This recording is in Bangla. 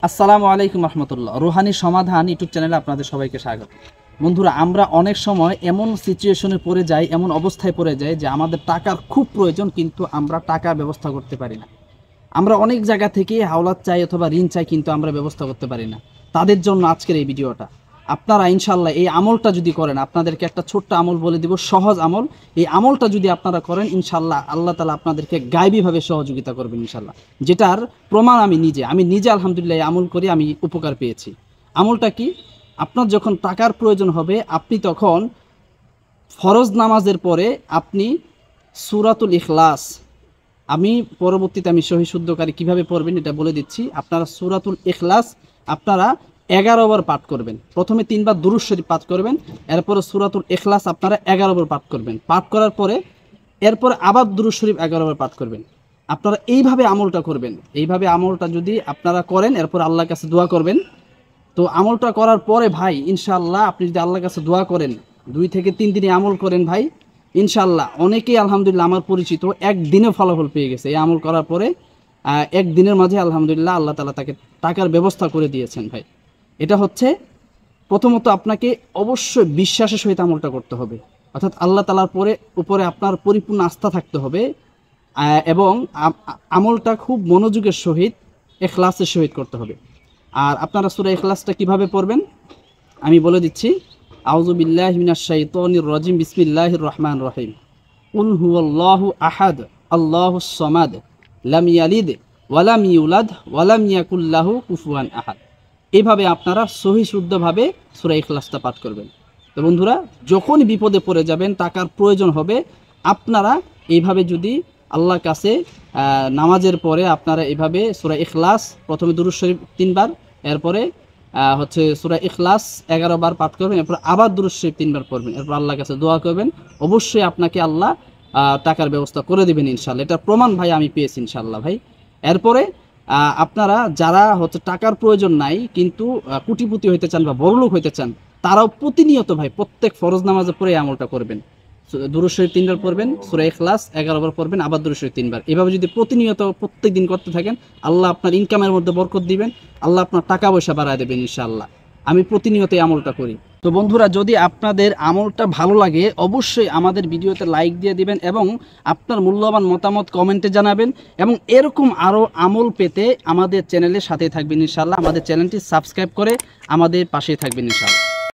আসসালামু আলাইকুম রহমতুল্লাহ। রুহানি সমাধান ইউটিউব চ্যানেলে আপনাদের সবাইকে স্বাগত। বন্ধুরা, আমরা অনেক সময় এমন সিচুয়েশনে পড়ে যাই, এমন অবস্থায় পড়ে যাই যে আমাদের টাকার খুব প্রয়োজন, কিন্তু আমরা টাকা ব্যবস্থা করতে পারি না। আমরা অনেক জায়গা থেকে হাওলাত চাই অথবা ঋণ চাই, কিন্তু আমরা ব্যবস্থা করতে পারি না। তাদের জন্য আজকের এই ভিডিওটা। আপনারা ইনশাল্লাহ এই আমলটা যদি করেন, আপনাদেরকে একটা ছোট্ট আমল বলে দিব, সহজ আমল। এই আমলটা যদি আপনারা করেন, ইনশাল্লাহ আল্লাহ তাআলা আপনাদেরকে গায়বীভাবে সহযোগিতা করবেন ইনশাল্লাহ। যেটার প্রমাণ আমি নিজে আলহামদুলিল্লাহ এই আমল করে আমি উপকার পেয়েছি। আমলটা কি? আপনার যখন টাকার প্রয়োজন হবে, আপনি তখন ফরজ নামাজের পরে আপনি সূরাতুল ইখলাস, আমি পরবর্তীতে আমি সহি শুদ্ধকারী কীভাবে পড়বেন এটা বলে দিচ্ছি। আপনারা সূরাতুল ইখলাস আপনারা 11 বার পাঠ করবেন। প্রথমে 3 বার দুরূদ শরীফ পাঠ করবেন, এরপরে সূরাতুল ইখলাস আপনারা 11 বার পাঠ করবেন। পাঠ করার পরে এরপরে আবার দুরূদ শরীফ 11 বার পাঠ করবেন। আপনারা এইভাবে আমলটা করবেন। এইভাবে আমলটা যদি আপনারা করেন, এরপর আল্লাহর কাছে দোয়া করবেন। তো আমলটা করার পরে ভাই ইনশাআল্লাহ আপনি যদি আল্লাহর কাছে দোয়া করেন, 2 থেকে 3 দিনে আমল করেন ভাই, ইনশাআল্লাহ অনেকেই আলহামদুলিল্লাহ আমার পরিচিত একদিনে ফলাফল পেয়ে গেছে। এই আমল করার পরে একদিনের মাঝে আলহামদুলিল্লাহ আল্লাহ তাআলা তাকে টাকার ব্যবস্থা করে দিয়েছেন ভাই। এটা হচ্ছে প্রথমত আপনাকে অবশ্যই বিশ্বাসের সহিত আমলটা করতে হবে, অর্থাৎ আল্লাহ তাআলার উপরে আপনার পরিপূর্ণ আস্থা থাকতে হবে, এবং আমলটা খুব মনোযোগের সহিত ইখলাসের সহিত করতে হবে। আর আপনারা সূরা ইখলাসটা কিভাবে পড়বেন আমি বলে দিচ্ছি। আউযু বিল্লাহি মিনাশ শাইতানির রাজিম, বিসমিল্লাহির রহমানির রহিম। কুল হুয়াল্লাহু আহাদ, আল্লাহুস সামাদ, লাম ইয়ালিদ ওয়া লাম ইউলাদ ওয়া লাম ইয়াকুল লাহু কুফুয়ান আহাদ। এইভাবে আপনারা সহি শুদ্ধভাবে সূরা ইখলাসটা পাঠ করবেন। তো বন্ধুরা, যখনই বিপদে পড়ে যাবেন, টাকার প্রয়োজন হবে, আপনারা এইভাবে যদি আল্লাহর কাছে নামাজের পরে আপনারা এইভাবে সূরা ইখলাস, প্রথমে দুরূদ শরীফ 3 বার, এরপরে হচ্ছে সূরা ইখলাস 11 বার পাঠ করবেন, এরপর আবার দুরূদ শরীফ 3 বার পড়বেন, এরপর আল্লাহর কাছে দোয়া করবেন। অবশ্যই আপনাকে আল্লাহ টাকার ব্যবস্থা করে দেবেন ইনশাআল্লাহ। এটা প্রমাণ ভাই আমি পেয়েছি ইনশাআল্লাহ ভাই। এরপরে আপনারা যারা হচ্ছে টাকার প্রয়োজন নাই কিন্তু কোটিপতি হইতে চান বা বড়লোক হইতে চান, তারাও প্রতিনিয়ত ভাই প্রত্যেক ফরজ নামাজের পরে আমলটা করবেন। দুরূদ শরীফ 3 বার পড়বেন, সূরা ইখলাস 11 বার পড়বেন, আবার দুরূদ শরীফ 3 বার। এভাবে যদি প্রতিনিয়ত প্রত্যেক দিন করতে থাকেন, আল্লাহ আপনার ইনকামের মধ্যে বরকত দিবেন, আল্লাহ আপনার টাকা পয়সা বাড়ায় দেবেন ইনশাআল্লাহ। আমি প্রতিনিয়ত এই আমলটা করি। তো বন্ধুরা, যদি আপনাদের আমলটা ভালো লাগে অবশ্যই আমাদের ভিডিওতে লাইক দিয়ে দিবেন এবং আপনার মূল্যবান মতামত কমেন্টে জানাবেন, এবং এরকম আরও আমল পেতে আমাদের চ্যানেলের সাথে থাকবেন ইনশাআল্লাহ। আমাদের চ্যানেলটি সাবস্ক্রাইব করে আমাদের পাশেই থাকবেন ইনশাআল্লাহ।